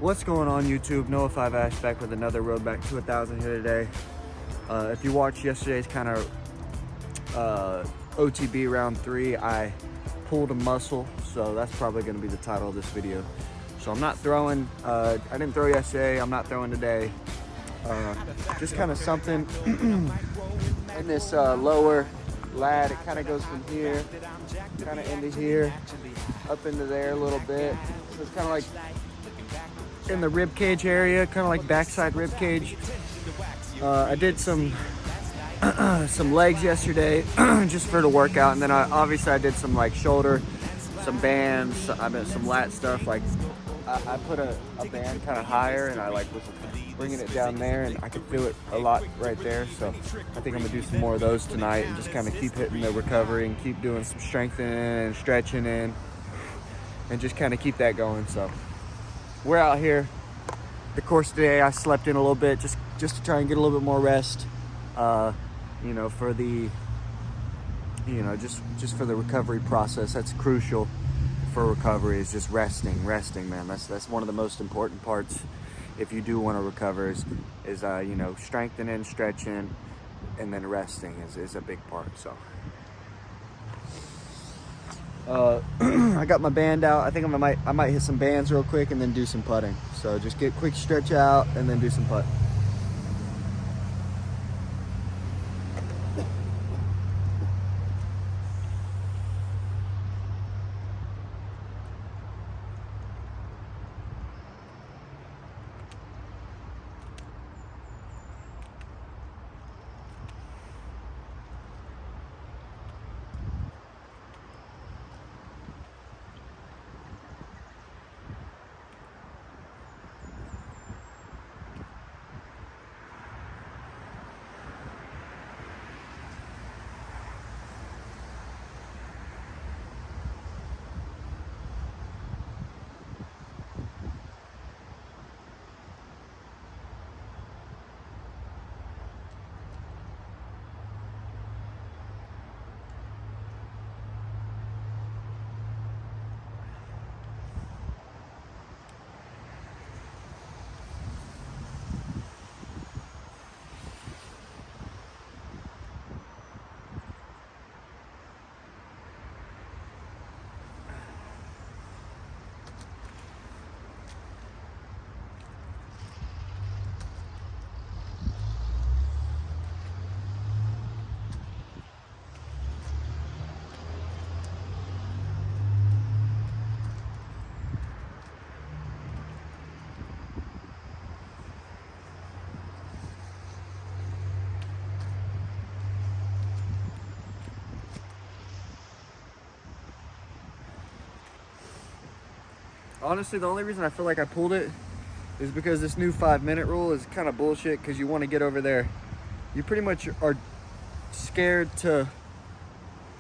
What's going on, YouTube? Noah 5 Ash back with another Road Back to 1,000 here today. If you watched yesterday's kind of OTB round 3, I pulled a muscle, so that's probably going to be the title of this video. So I'm not throwing, I didn't throw yesterday, I'm not throwing today. Just kind of something in this lower lat. It kind of goes from here, kind of into here, up into there a little bit. So it's kind of like in the rib cage area, kind of like backside rib cage. I did some legs yesterday just for the workout, and then I did some like shoulder, some bands, I mean some lat stuff. Like I put a band kind of higher, and I like was bringing it down there, and I could feel it a lot right there. So I think I'm gonna do some more of those tonight and just kind of keep hitting the recovery and keep doing some strengthening and stretching in, and just kind of keep that going. So we're out here. The course today, I slept in a little bit just to try and get a little bit more rest. You know, for the, you know, just for the recovery process. That's crucial for recovery, is just resting, man. That's one of the most important parts if you do want to recover is you know, strengthening, stretching, and then resting is a big part. So I got my band out. I think I might hit some bands real quick and then do some putting. So just get quick stretch out and then do some putt. Honestly, the only reason I feel like I pulled it is because this new 5-minute rule is kind of bullshit, because you want to get over there. You pretty much are scared to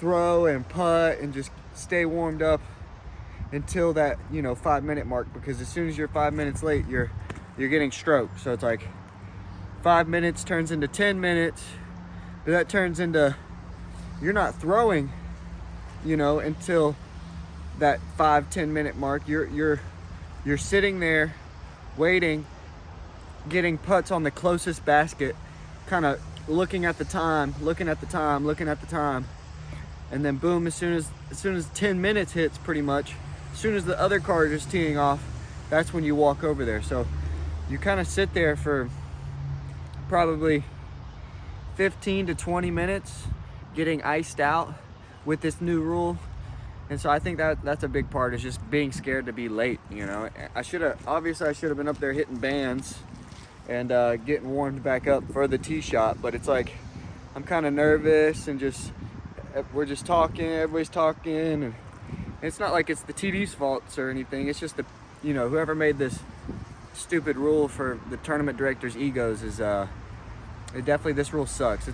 throw and putt and just stay warmed up until that, you know, 5-minute mark, because as soon as you're 5 minutes late, you're getting stroked. So it's like 5 minutes turns into 10 minutes, but that turns into, you're not throwing, you know, until that 5-10 minute mark. You're sitting there waiting, getting putts on the closest basket, kind of looking at the time, and then boom, as soon as 10 minutes hits, pretty much as soon as the other car is teeing off, that's when you walk over there. So you kind of sit there for probably 15 to 20 minutes getting iced out with this new rule. And so I think that's a big part, is just being scared to be late. You know, I should have been up there hitting bands and getting warmed back up for the tee shot, but it's like I'm kind of nervous, and we're just talking, everybody's talking, and it's not like it's the TD's faults or anything. It's just you know, whoever made this stupid rule for the tournament directors' egos is this rule sucks.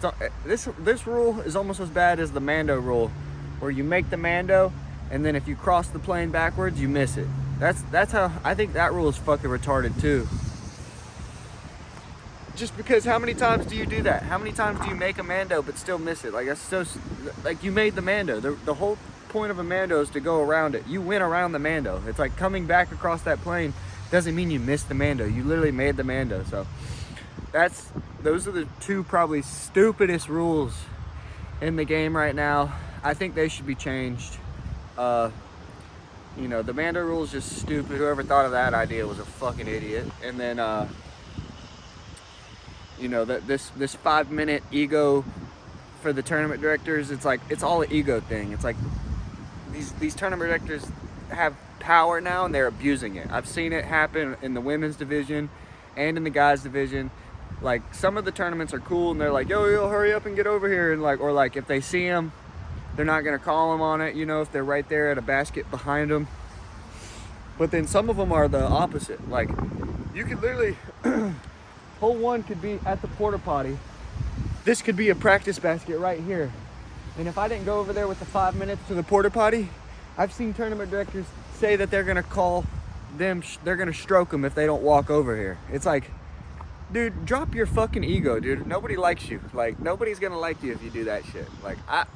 This rule is almost as bad as the Mando rule, where you make the Mando, and then if you cross the plane backwards, you miss it. That's how I think that rule is fucking retarded too. Just because, how many times do you do that? How many times do you make a Mando but still miss it? Like, that's so, like, you made the Mando. The whole point of a Mando is to go around it. You went around the Mando. It's like coming back across that plane doesn't mean you missed the Mando. You literally made the Mando. So those are the two probably stupidest rules in the game right now. I think they should be changed. You know, the Mando rule is just stupid. Whoever thought of that idea was a fucking idiot. And then, you know, this 5-minute ego for the tournament directors, it's like, it's all an ego thing. It's like these tournament directors have power now and they're abusing it. I've seen it happen in the women's division and in the guys division. Like, some of the tournaments are cool and they're like, yo, hurry up and get over here. And like, or like if they see them, they're not gonna call them on it, you know, if they're right there at a basket behind them. But then some of them are the opposite. Like, you could literally, hole one could be at the porta potty. This could be a practice basket right here. And if I didn't go over there with the 5 minutes to the porta potty, I've seen tournament directors say that they're gonna call them, they're gonna stroke them if they don't walk over here. It's like, dude, drop your fucking ego, dude. Nobody likes you. Like, nobody's gonna like you if you do that shit. Like, I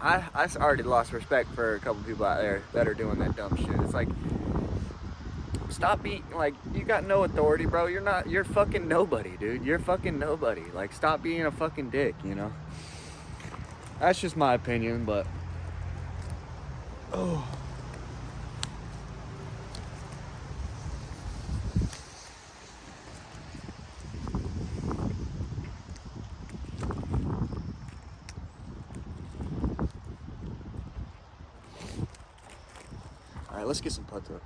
already lost respect for a couple people out there that are doing that dumb shit. It's like, stop being, like, you got no authority, bro. You're fucking nobody, dude. You're fucking nobody. Like, stop being a fucking dick, you know? That's just my opinion, but, oh. All right, let's get some putts up.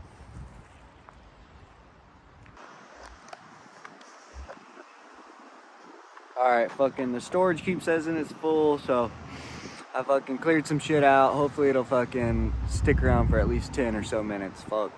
All right, fucking the storage keeps says it's full, so I fucking cleared some shit out. Hopefully it'll fucking stick around for at least 10 or so minutes. Fuck.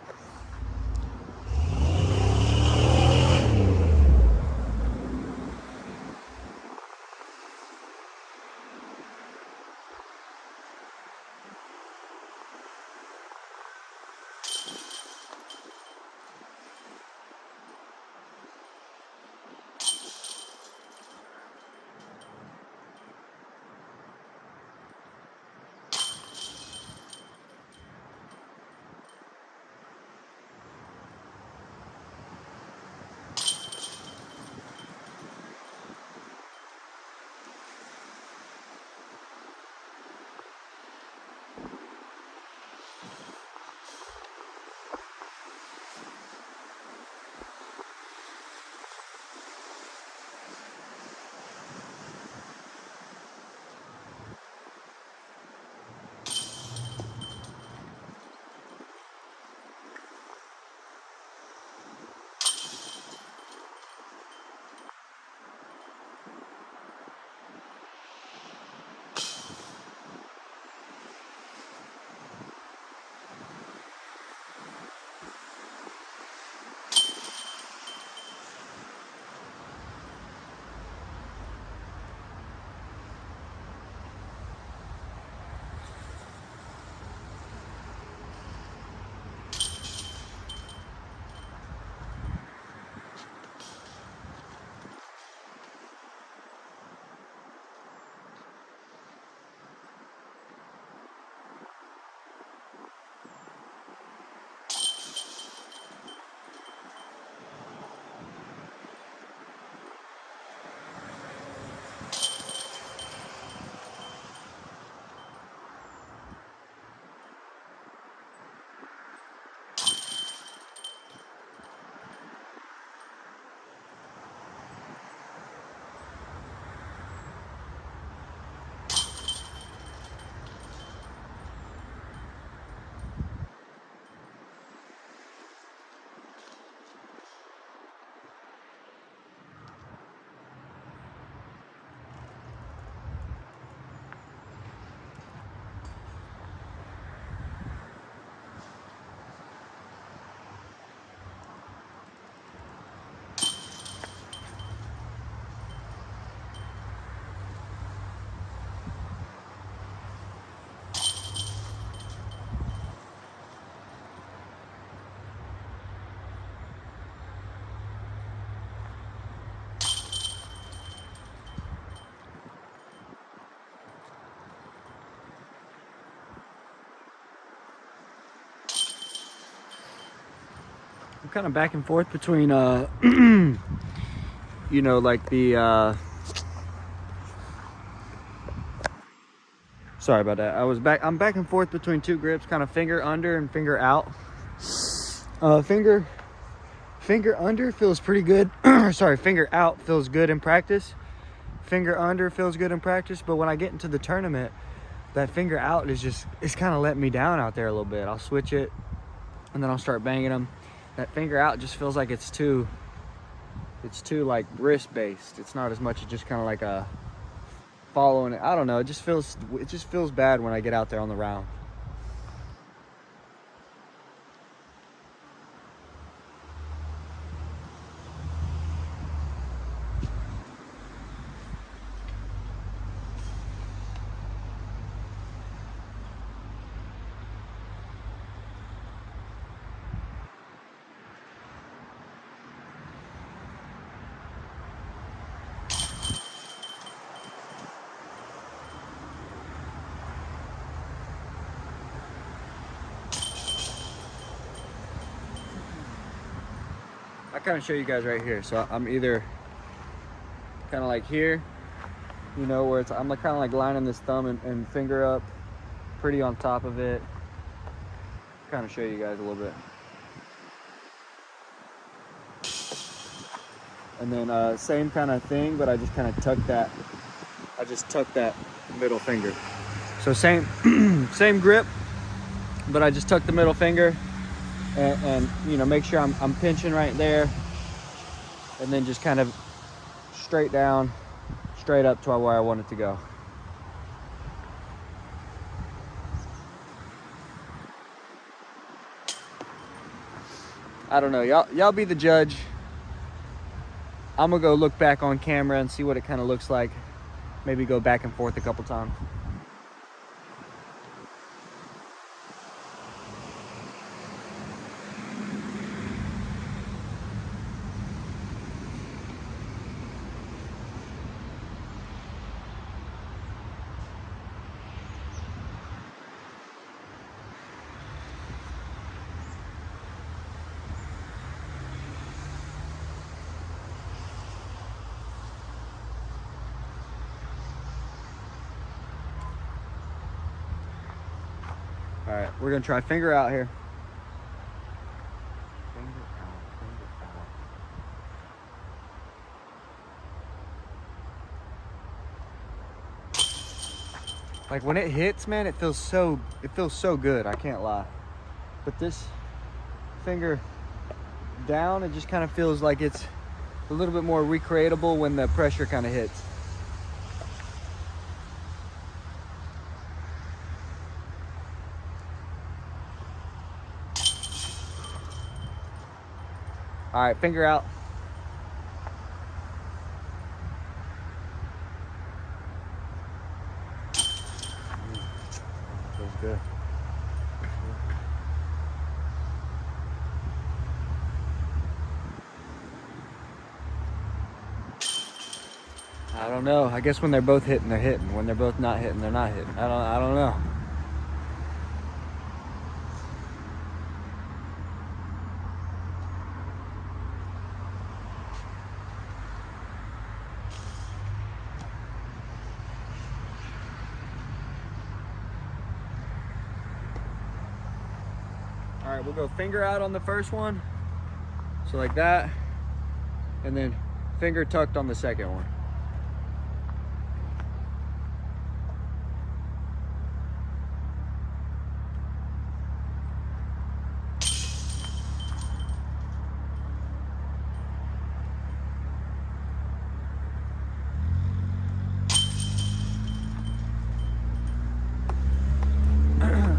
I'm kind of back and forth between, you know, like the, sorry about that. I'm back and forth between two grips, kind of finger under and finger out. Finger under feels pretty good. Sorry, finger out feels good in practice. Finger under feels good in practice, but when I get into the tournament, that finger out it's kind of letting me down out there a little bit. I'll switch it and then I'll start banging them. That finger out just feels like it's too like wrist based. It's not as much as just kind of like a following it. I don't know. It just feels bad when I get out there on the round. I kind of show you guys right here. So I'm either kind of like here, you know, where I'm like kind of like lining this thumb and finger up pretty on top of it. Kind of show you guys a little bit. And then same kind of thing, but I just kind of tuck that middle finger. So same same grip, but I just tuck the middle finger and you know, make sure I'm pinching right there, and then just kind of straight down, straight up to where I want it to go. I don't know, y'all be the judge. I'm gonna go look back on camera and see what it kind of looks like. Maybe go back and forth a couple times. All right, we're gonna try finger out here. Finger out. Like when it hits, man, it feels so good. I can't lie. But this finger down, it just kind of feels like it's a little bit more recreatable when the pressure kind of hits. All right, finger out. Feels good. I don't know. I guess when they're both hitting, they're hitting. When they're both not hitting, they're not hitting. I don't know. All right, we'll go finger out on the first one. So like that. And then finger tucked on the second one.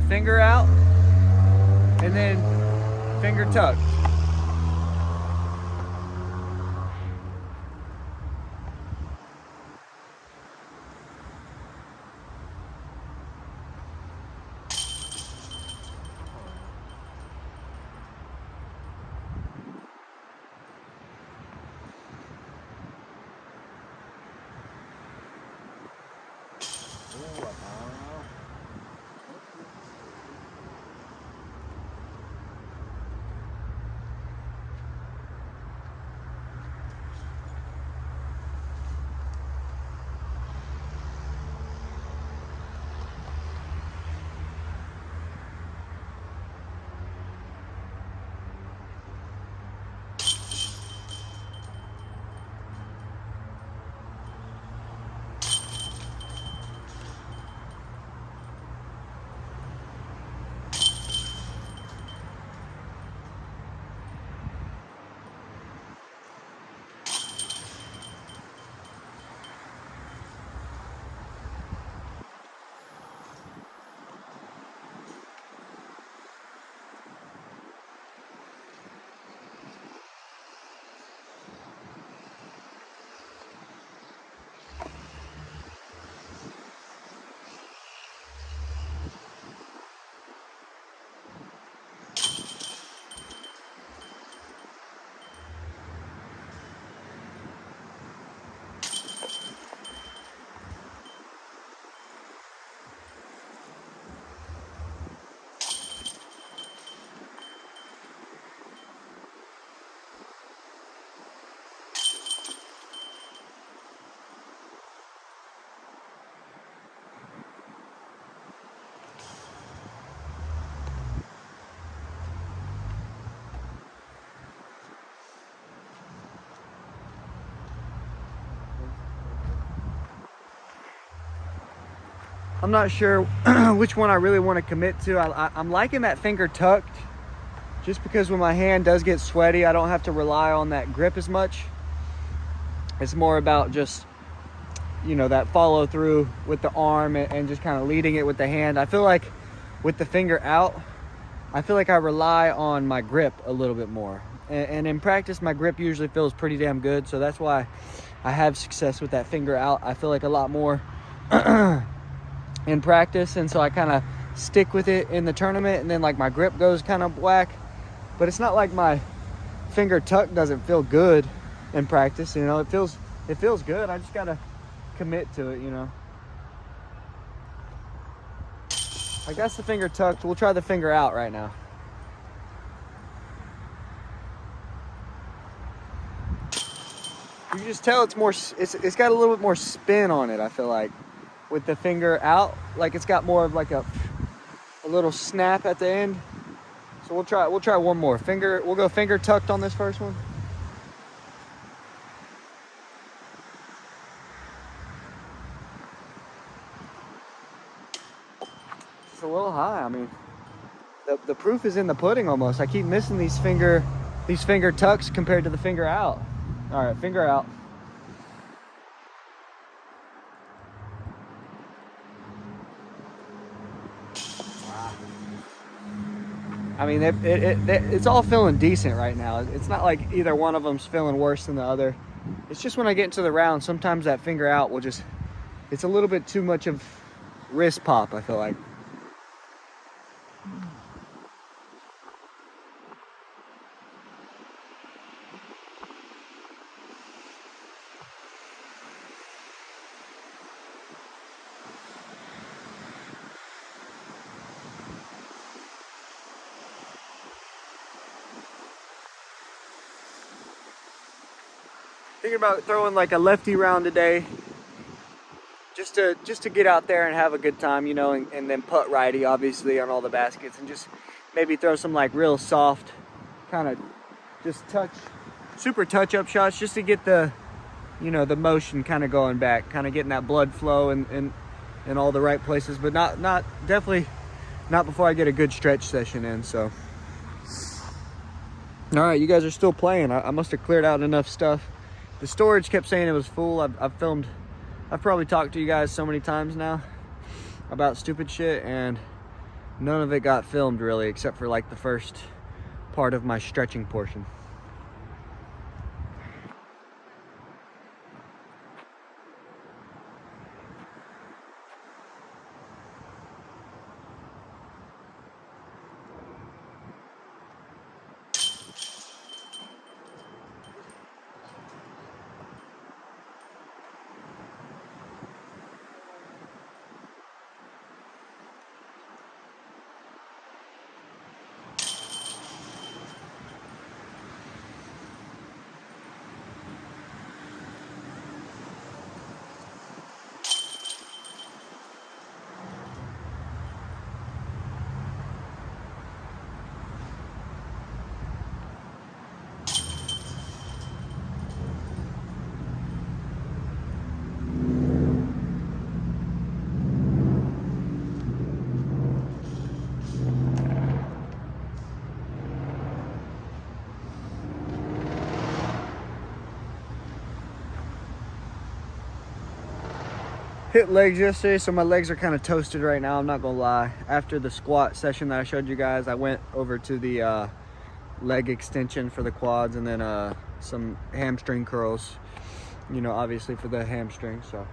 Finger out, and then finger tucked. I'm not sure which one I really want to commit to. I'm liking that finger tucked, just because when my hand does get sweaty, I don't have to rely on that grip as much. It's more about just, you know, that follow through with the arm and just kind of leading it with the hand. I feel like with the finger out, I feel like I rely on my grip a little bit more. And in practice, my grip usually feels pretty damn good. So that's why I have success with that finger out. I feel like a lot more in practice. And so I kind of stick with it in the tournament, and then like my grip goes kind of whack. But it's not like my finger tuck doesn't feel good in practice. You know, it feels good. I just gotta commit to it, you know. I guess the finger tucked. We'll try the finger out right now. You can just tell it's more, it's got a little bit more spin on it, I feel like, with the finger out. Like it's got more of like a little snap at the end. So we'll try one more. We'll go finger tucked on this first one. It's a little high. I mean, the proof is in the pudding almost. I keep missing these finger tucks compared to the finger out. All right, finger out. I mean, it's all feeling decent right now. It's not like either one of them's feeling worse than the other. It's just when I get into the round, sometimes that finger out will just, it's a little bit too much of wrist pop, I feel like. Thinking about throwing like a lefty round today, just to get out there and have a good time, you know, and then putt righty obviously on all the baskets, and just maybe throw some like real soft kind of just super touch up shots, just to get the, you know, the motion kind of going back, kind of getting that blood flow in all the right places, but not definitely not before I get a good stretch session in. So all right, you guys are still playing. I must have cleared out enough stuff. The storage kept saying it was full. I've probably talked to you guys so many times now about stupid shit, and none of it got filmed really, except for like the first part of my stretching portion. Hit legs yesterday, so my legs are kind of toasted right now, I'm not gonna lie. After the squat session that I showed you guys, I went over to the leg extension for the quads, and then some hamstring curls, you know, obviously for the hamstring. So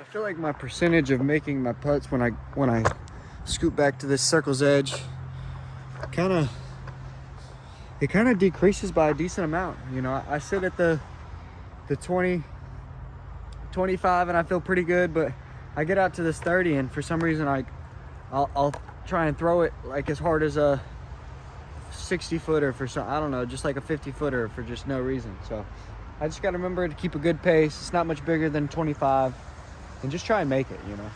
I feel like my percentage of making my putts when I scoot back to this circle's edge it kind of decreases by a decent amount. You know, I sit at the 20, 25 and I feel pretty good, but I get out to this 30 and for some reason I'll try and throw it like as hard as a 60 footer for some, I don't know, just like a 50 footer for just no reason. So I just got to remember to keep a good pace. It's not much bigger than 25 and just try and make it, you know.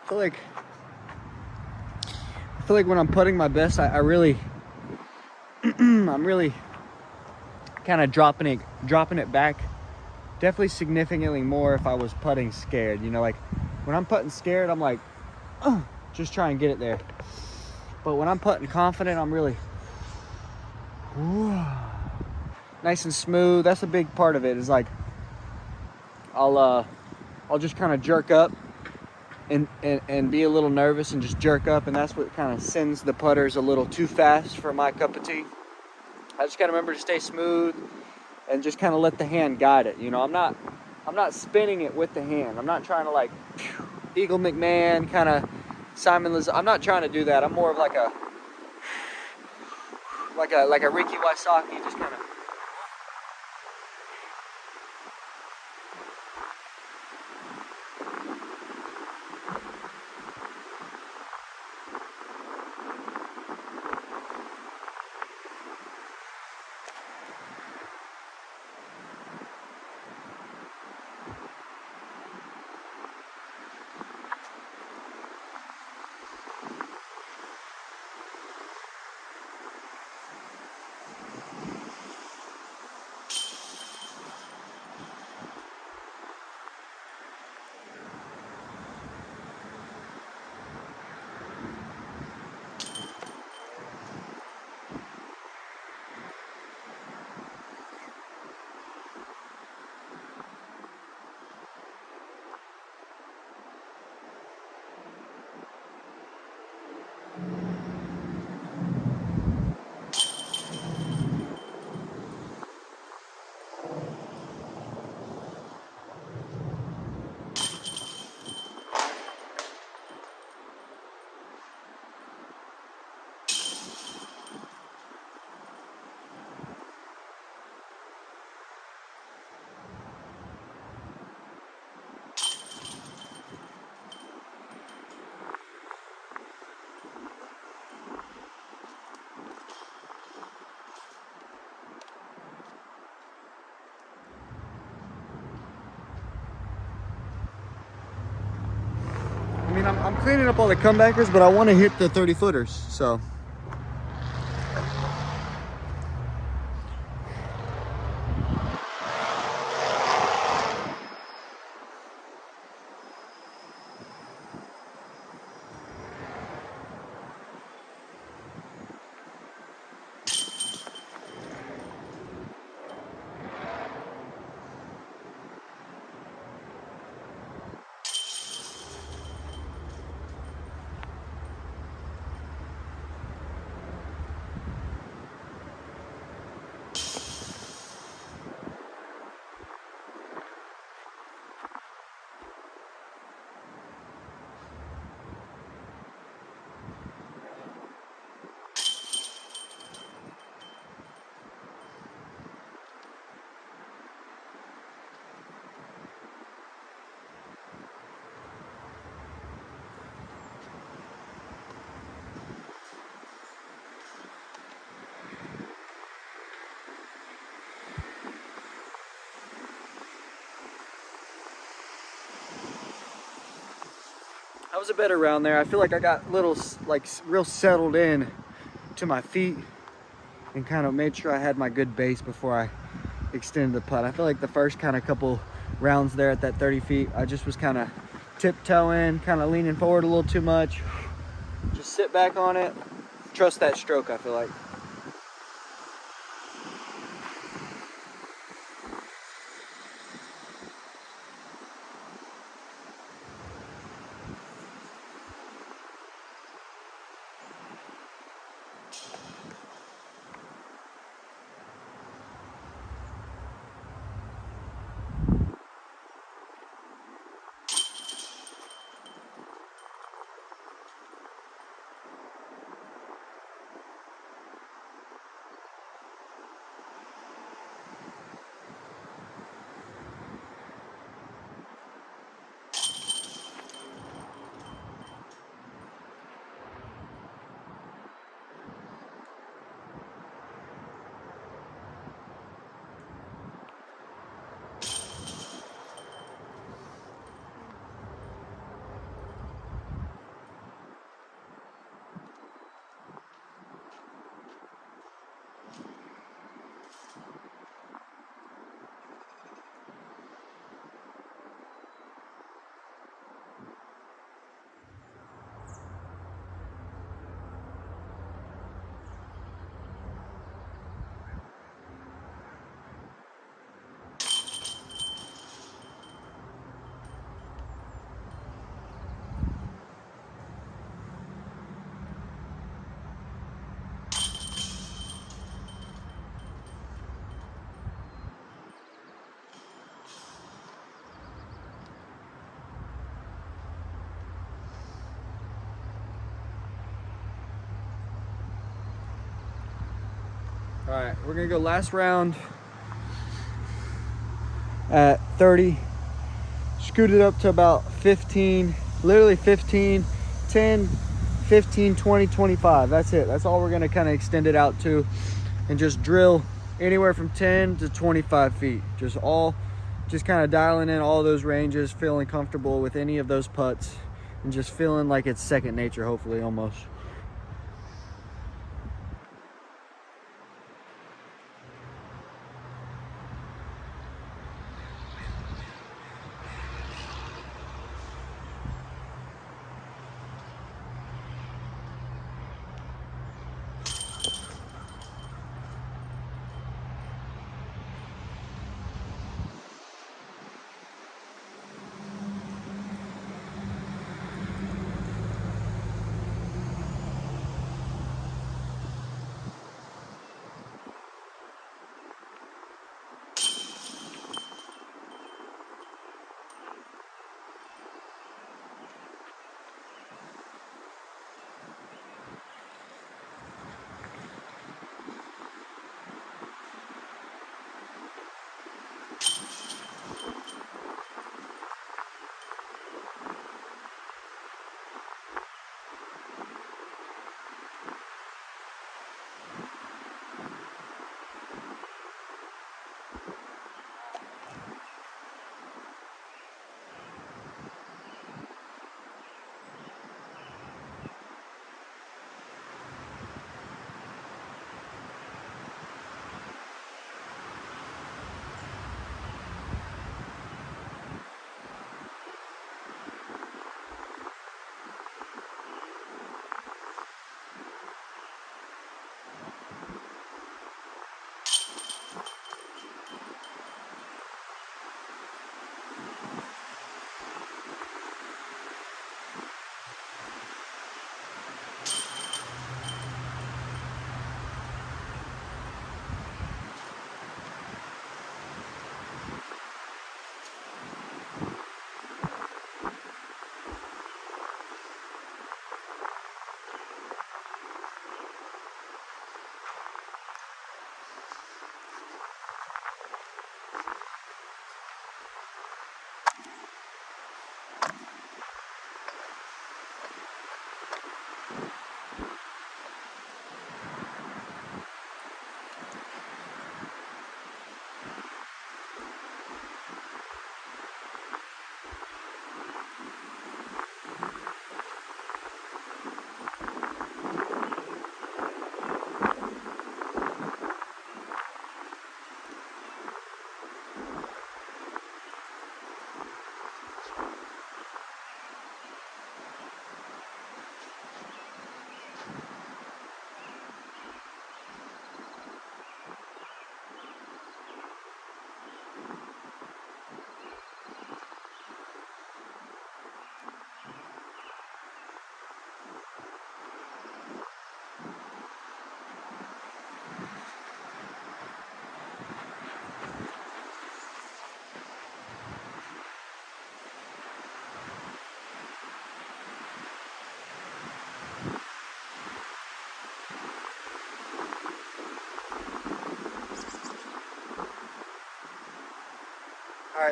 I feel like when I'm putting my best, I really, I'm really kind of dropping it back. Definitely significantly more if I was putting scared. You know, like when I'm putting scared, I'm like, just try and get it there. But when I'm putting confident, I'm really nice and smooth. That's a big part of it. Is like I'll just kind of jerk up and be a little nervous and just jerk up, and that's what kind of sends the putters a little too fast for my cup of tea. I just gotta remember to stay smooth and just kind of let the hand guide it. You know, I'm not spinning it with the hand. I'm not trying to like Eagle McMahon kind of Simon Liz. I'm not trying to do that. I'm more of like a Ricky Wysocki, just kind of. I mean, I'm cleaning up all the comebackers, but I want to hit the 30 footers, so. was a better round there. I feel like I got little, like real settled in to my feet and kind of made sure I had my good base before I extended the putt. I feel like the first kind of couple rounds there at that 30 feet, I just was kind of tiptoeing, kind of leaning forward a little too much. Just sit back on it, trust that stroke, I feel like. All right, we're gonna go last round at 30. Scooted up to about 15, literally 15, 10, 15, 20, 25. That's it. That's all we're gonna kind of extend it out to and just drill anywhere from 10 to 25 feet. Just kind of dialing in all those ranges, feeling comfortable with any of those putts and just feeling like it's second nature, hopefully, almost.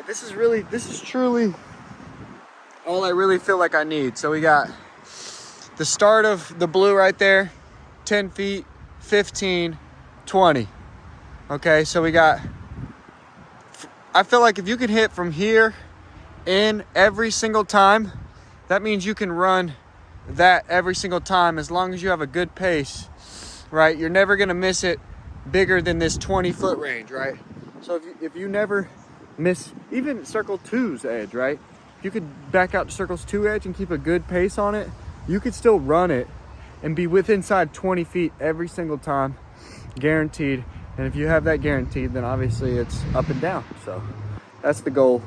right, this is truly all I really feel like I need. So we got the start of the blue right there, 10 feet, 15, 20. Okay, so we got, I feel like if you can hit from here in every single time, that means you can run that every single time as long as you have a good pace, right? You're never gonna miss it bigger than this 20-foot range, right? So if you never miss even circle two's edge, right? You could back out to circles 2 edge and keep a good pace on it. You could still run it and be inside 20 feet every single time, guaranteed. And if you have that guaranteed, then obviously it's up and down. So that's the goal.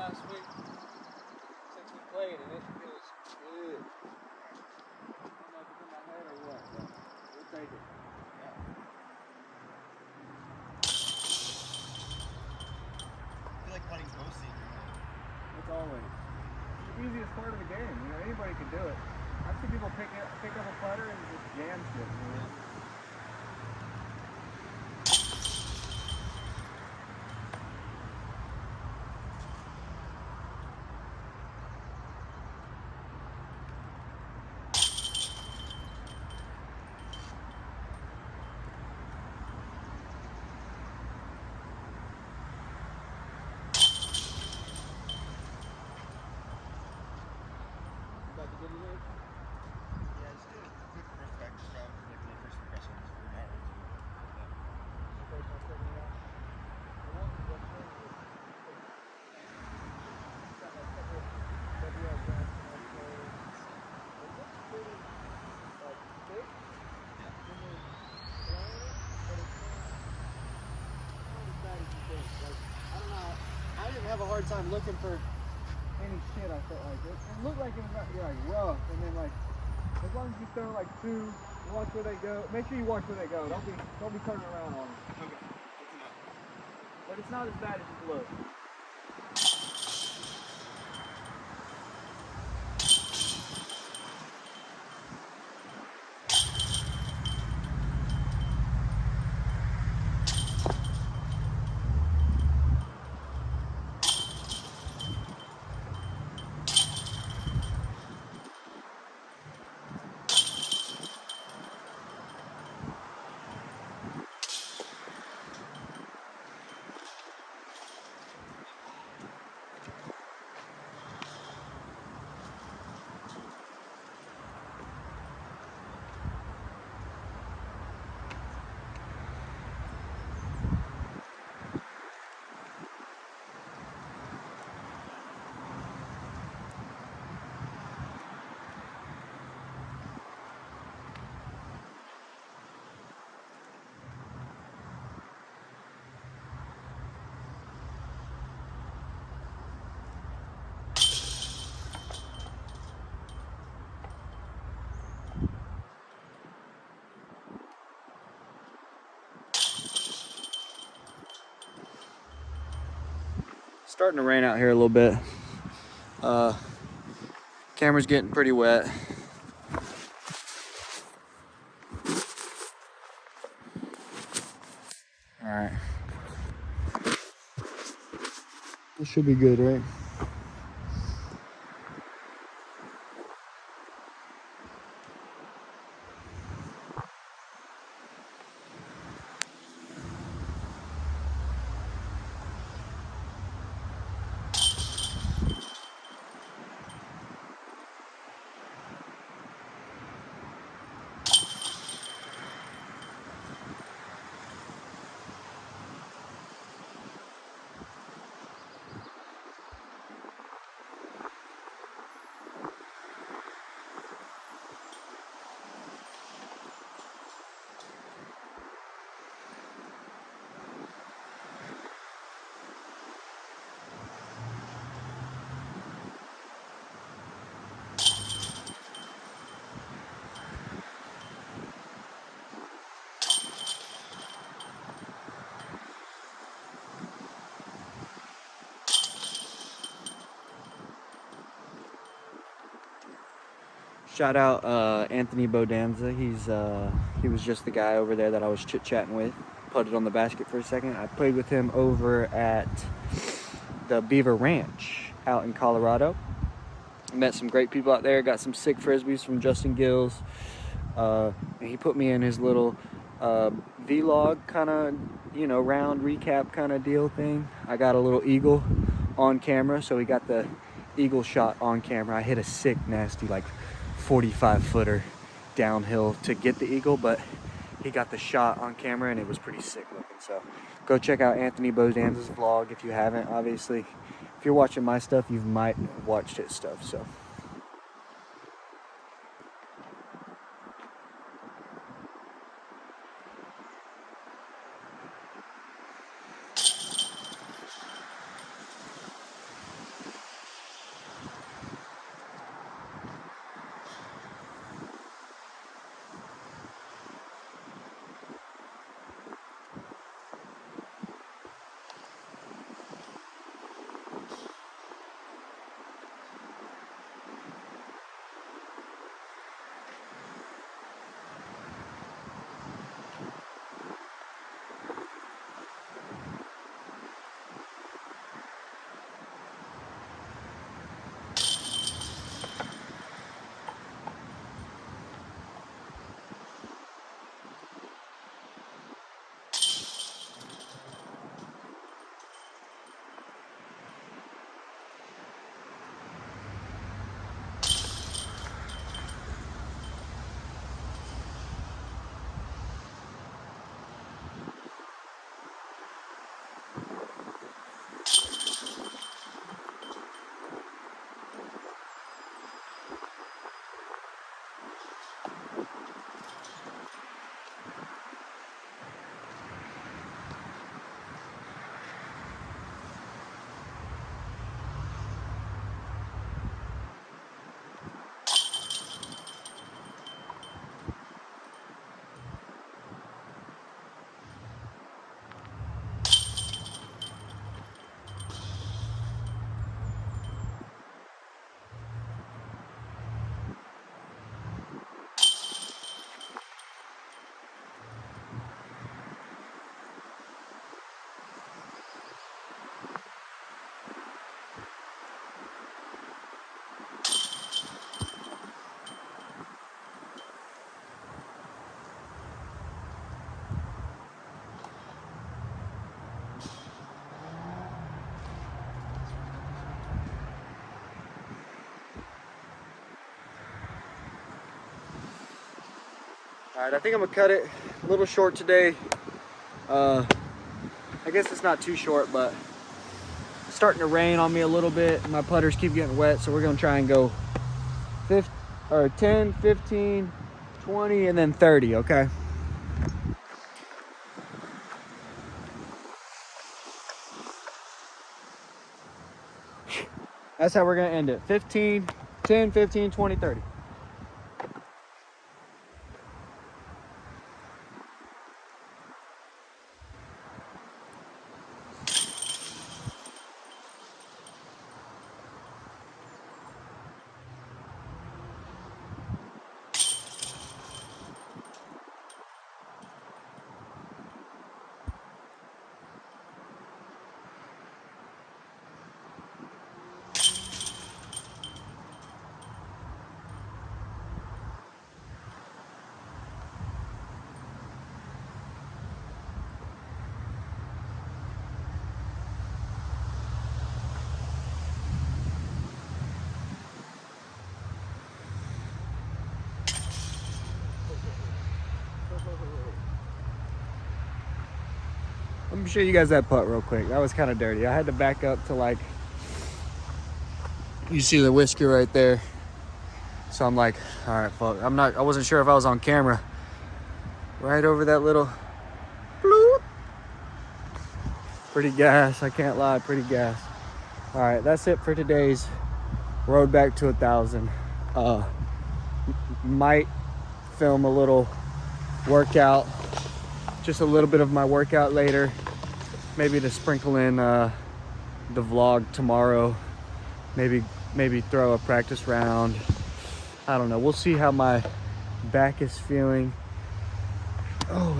last week since we played, and it feels good. I don't know if it's in my head or what, but we'll take it. Yeah. I feel like putting's mostly in your head. It's always it's the easiest part of the game. You know, anybody can do it. I've seen people pick up a putter and just jam shit. You know? About to get it in? Yeah, just do a quick first practice round for like my first impressions for an hour or two. First one setting it up. The one yesterday was got like a couple WL grass and also it looks pretty like thick when you're playing it, but it's not as bad as you think. Like I don't know, I didn't have a hard time looking for any shit. I felt like it looked like it was not like rough, and then like as long as you throw like two, watch where they go. Make sure you watch where they go. Don't be turning around on them. Okay. What's the matter? But it's not as bad as it looks. Starting to rain out here a little bit. Camera's getting pretty wet. All right. This should be good, right? Shout out Anthony Bodanza. He was just the guy over there that I was chit-chatting with. Putted on the basket for a second. I played with him over at the Beaver Ranch out in Colorado. Met some great people out there. Got some sick frisbees from Justin Gills. He put me in his little vlog kind of, round recap kind of deal thing. I got a little eagle on camera, so we got the eagle shot on camera. I hit a sick, nasty, like 45-footer downhill to get the eagle, but he got the shot on camera and it was pretty sick looking. So go check out Anthony Bodanza's vlog if you haven't. Obviously, if you're watching my stuff, you might have watched his stuff. So All right, I think I'm gonna cut it a little short today. I guess it's not too short, but it's starting to rain on me a little bit. My putters keep getting wet, so we're gonna try and go 10, 15, 20, and then 30, okay? That's how we're gonna end it. 15, 10, 15, 20, 30. Let me show you guys that putt real quick. That was kind of dirty. I had to back up to like, you see the whisker right there. So I'm like, all right, fuck. I wasn't sure if I was on camera. Right over that little bloop. Pretty gas, I can't lie, pretty gas. All right, that's it for today's road back to 1,000. Might film a little workout, just a little bit of my workout later, maybe to sprinkle in the vlog tomorrow, maybe throw a practice round. I don't know, we'll see how my back is feeling. Oh,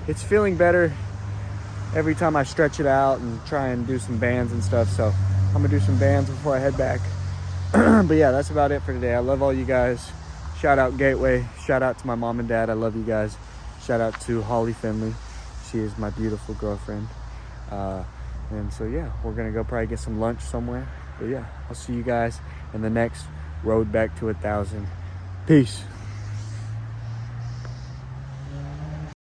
it's feeling better every time I stretch it out and try and do some bands and stuff. So I'm gonna do some bands before I head back. But yeah, that's about it for today. I love all you guys. Shout out Gateway, shout out to my mom and dad. I love you guys. Shout out to Holly Finley. She is my beautiful girlfriend. And so yeah, we're gonna go probably get some lunch somewhere. But yeah, I'll see you guys in the next road back to 1,000. Peace.